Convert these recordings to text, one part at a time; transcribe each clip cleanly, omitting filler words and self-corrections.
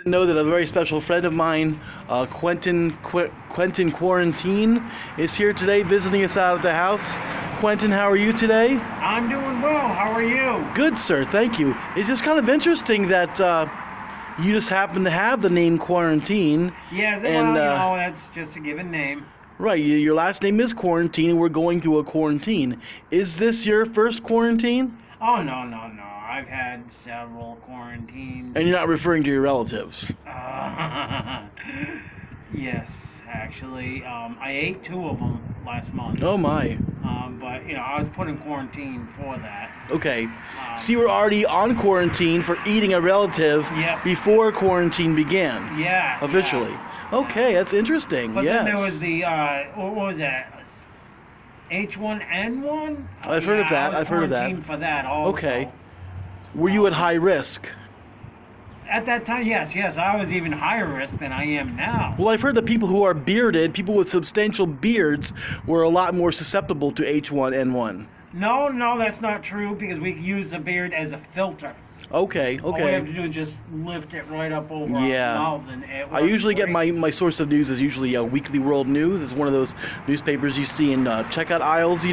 Know that a very special friend of mine, Quentin Quarantine, is here today visiting us out at the house. Quentin, how are you today? I'm doing well. How are you? Good, sir. Thank you. It's just kind of interesting that you just happen to have the name Quarantine. Yes, and, well, that's just a given name. Right, your last name is Quarantine, and we're going through a quarantine. Is this your first quarantine? Oh, no. I've had several quarantines. And you're not referring to your relatives? Yes, actually. I ate 2 of them last month. Oh, my. But, I was put in quarantine for that. Okay. So you were already on quarantine for eating a relative before quarantine began? Yeah. Officially? Yeah. Okay, that's interesting. But yes. then there was the, what was that? H1N1? I've heard of that. I've heard of that. I was quarantined for that also. Okay. Were you at high risk? At that time, yes. I was even higher risk than I am now. Well, I've heard that people who are bearded, people with substantial beards, were a lot more susceptible to H1N1. No, that's not true because we use the beard as a filter. Okay. All we have to do is just lift it right up over our mouths, and it I usually great. get my source of news is usually Weekly World News. It's one of those newspapers you see in checkout aisles, at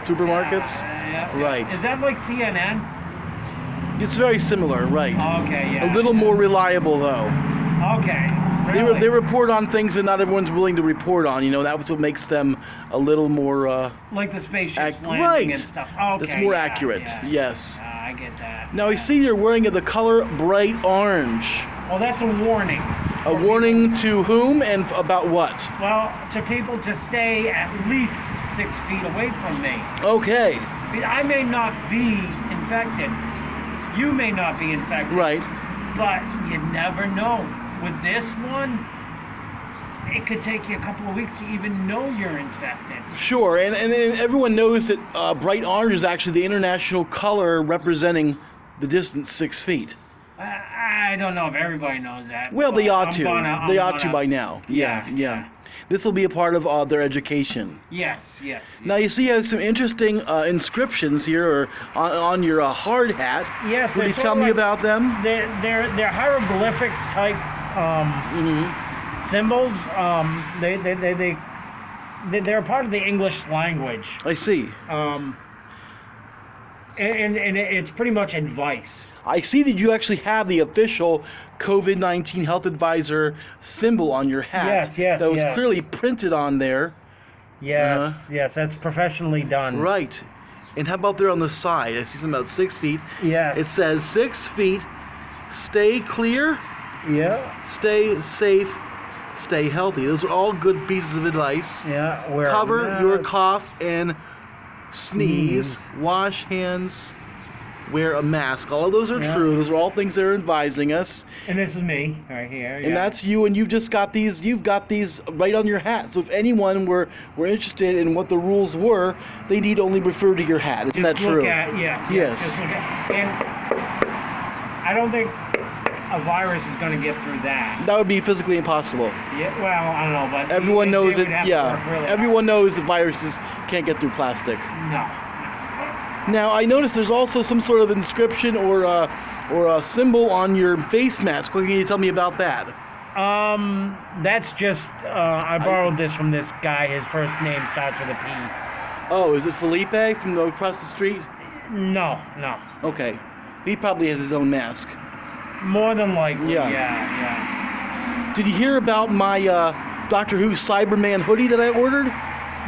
supermarkets. Yeah. Right. Is that like CNN? It's very similar, right? Okay, yeah. A little more reliable, though. Okay. Really? They report on things that not everyone's willing to report on. That's what makes them a little more... like the spaceships landing and stuff. Okay, that's more accurate, yes. I get that. Now, I see you're wearing the color bright orange. Well, that's a warning. A warning to whom and about what? Well, to people to stay at least 6 feet away from me. Okay. I may not be infected. You may not be infected. Right. But you never know. With this one, it could take you a couple of weeks to even know you're infected. Sure, and everyone knows that bright orange is actually the international color representing the distance 6 feet. I don't know if everybody knows that. Well, they ought to. They ought to by now. Yeah. This will be a part of their education. Yes. Now, you see you have some interesting inscriptions here on your hard hat. Yes. Will you tell me about them? They're hieroglyphic type symbols. They're part of the English language. I see. And it's pretty much advice. I see that you actually have the official COVID-19 health advisor symbol on your hat. Yes. That was clearly printed on there. Yes, that's professionally done. Right. And how about there on the side? I see something about 6 feet. Yes. It says 6 feet, stay clear, stay safe, stay healthy. Those are all good pieces of advice. Yeah. Cover your cough and sneeze. Wash hands. Wear a mask. All of those are true. Those are all things they're advising us. And this is me right here. And that's you, and you've just got these. You've got these right on your hat. So if anyone were interested in what the rules were, they need only refer to your hat. Isn't that true? Yes. Just look at, and I don't think a virus is going to get through that. That would be physically impossible. Yeah. Well, I don't know, but everyone knows it. Yeah. Really everyone knows that viruses can't get through plastic. No. Now, I noticed there's also some sort of inscription or a symbol on your face mask. What can you tell me about that? That's just, I borrowed this from this guy. His first name starts with a P. Oh, is it Felipe from across the street? No. Okay. He probably has his own mask. More than likely, yeah. Did you hear about my Doctor Who Cyberman hoodie that I ordered?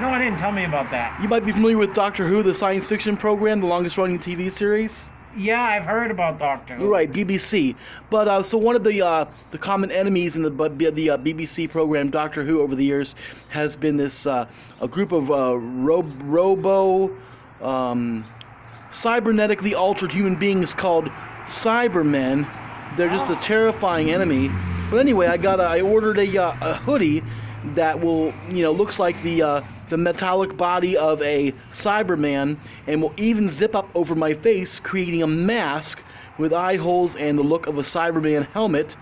No, I didn't. Tell me about that. You might be familiar with Doctor Who, the science fiction program, the longest running TV series. Yeah, I've heard about Doctor Who. Right, BBC. But so one of the common enemies in the BBC program Doctor Who over the years has been this a group of cybernetically altered human beings called Cybermen. They're just a terrifying enemy. But anyway, I ordered a hoodie that will looks like the metallic body of a Cyberman and will even zip up over my face, creating a mask with eye holes and the look of a Cyberman helmet,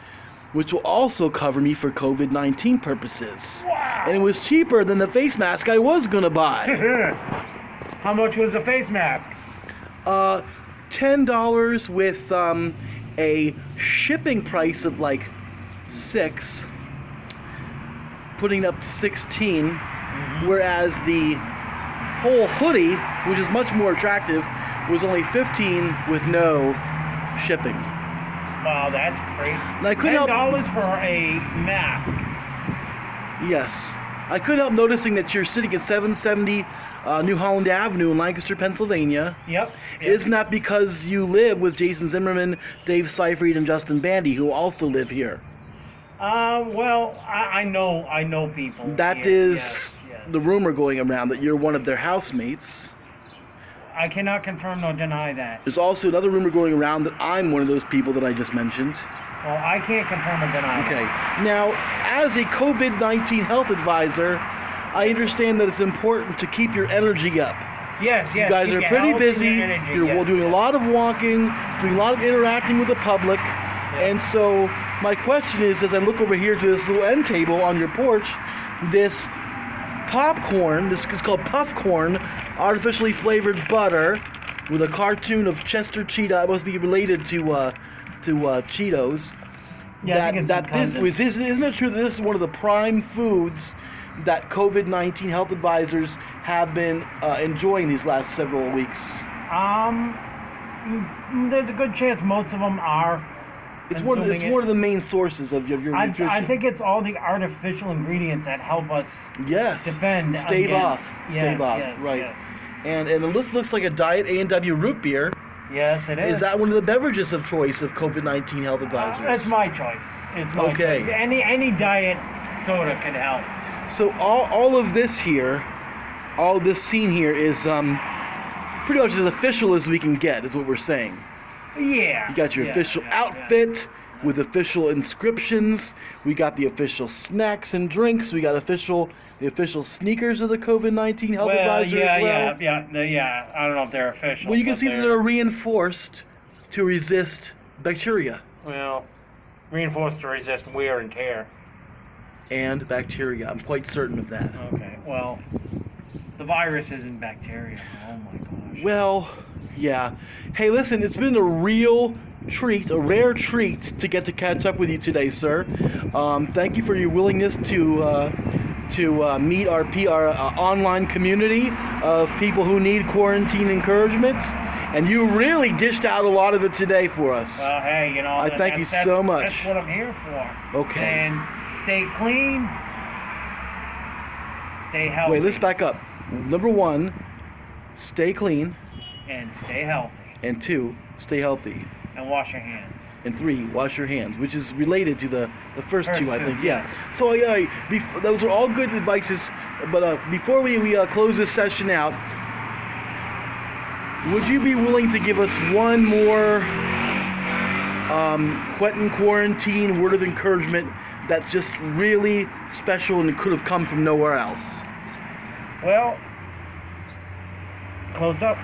which will also cover me for COVID-19 purposes. Wow. And it was cheaper than the face mask I was gonna buy. How much was the face mask? $10 with a shipping price of like 6, putting up to 16, whereas the whole hoodie, which is much more attractive, was only 15 with no shipping. Wow, that's great. And I couldn't help, $10 for a mask. yes, I couldn't help noticing that you're sitting at 770 New Holland Avenue in Lancaster, Pennsylvania. Yep. Isn't that because you live with Jason Zimmerman, Dave Seifried, and Justin Bandy, who also live here? Well, I know people. That is the rumor going around that you're one of their housemates. I cannot confirm nor deny that. There's also another rumor going around that I'm one of those people that I just mentioned. Well, I can't confirm or deny Okay. that. Now, as a COVID-19 health advisor, I understand that it's important to keep your energy up. Yes. You guys keep are your pretty health and busy. your energy, You're yes, doing a yes. lot of walking, doing a lot of interacting with the public. Yeah. And so my question is, as I look over here to this little end table on your porch, this popcorn, this is called puff corn, artificially flavored butter with a cartoon of Chester Cheetah. It must be related to Cheetos. Yeah, I think Isn't it true that this is one of the prime foods that COVID-19 health advisors have been enjoying these last several weeks? There's a good chance most of them are. It's one of the main sources of your nutrition. I think it's all the artificial ingredients that help us defend. Stave against. off. Yes, Stave off. yes, Right. yes. And this looks like a Diet A&W root beer. Yes, it is. Is that one of the beverages of choice of COVID-19 health advisors? It's my choice. It's my choice. Any diet soda can help. So all of this here, all of this scene here is pretty much as official as we can get, is what we're saying. Yeah. You got your official outfit with official inscriptions. We got the official snacks and drinks. We got the official sneakers of the COVID-19 health advisor as well. Yeah. I don't know if they're official. Well, you can see that they're reinforced to resist bacteria. Well, reinforced to resist wear and tear. And bacteria. I'm quite certain of that. Okay. Well, the virus isn't bacteria. Oh my gosh. Well, yeah. Hey, listen, it's been a real treat, a rare treat to get to catch up with you today, sir. Thank you for your willingness to meet our online community of people who need quarantine encouragement. And you really dished out a lot of it today for us. Well, hey, I thank you so much. That's what I'm here for. Okay. And stay clean, stay healthy. Wait, let's back up. Number 1, stay clean. And stay healthy. And 2, stay healthy. And wash your hands. And 3, wash your hands, which is related to the first two, I think. Yes. Yeah. So those are all good advices. But before we close this session out, would you be willing to give us one more Quentin Quarantine word of encouragement that's just really special and could have come from nowhere else? Well, close up.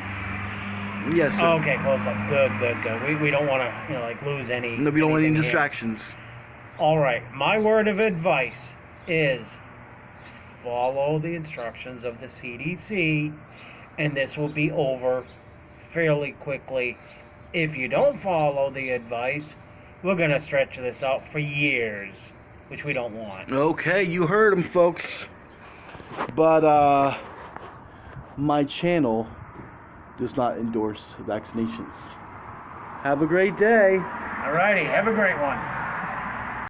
Yes, sir. Okay, close up. Good. We don't want to lose any. No, we don't want any anything here. distractions. All right. My word of advice is follow the instructions of the CDC, and this will be over fairly quickly. If you don't follow the advice, we're going to stretch this out for years, which we don't want. Okay, you heard him, folks. But my channel does not endorse vaccinations. Have a great day. All righty. Have a great one.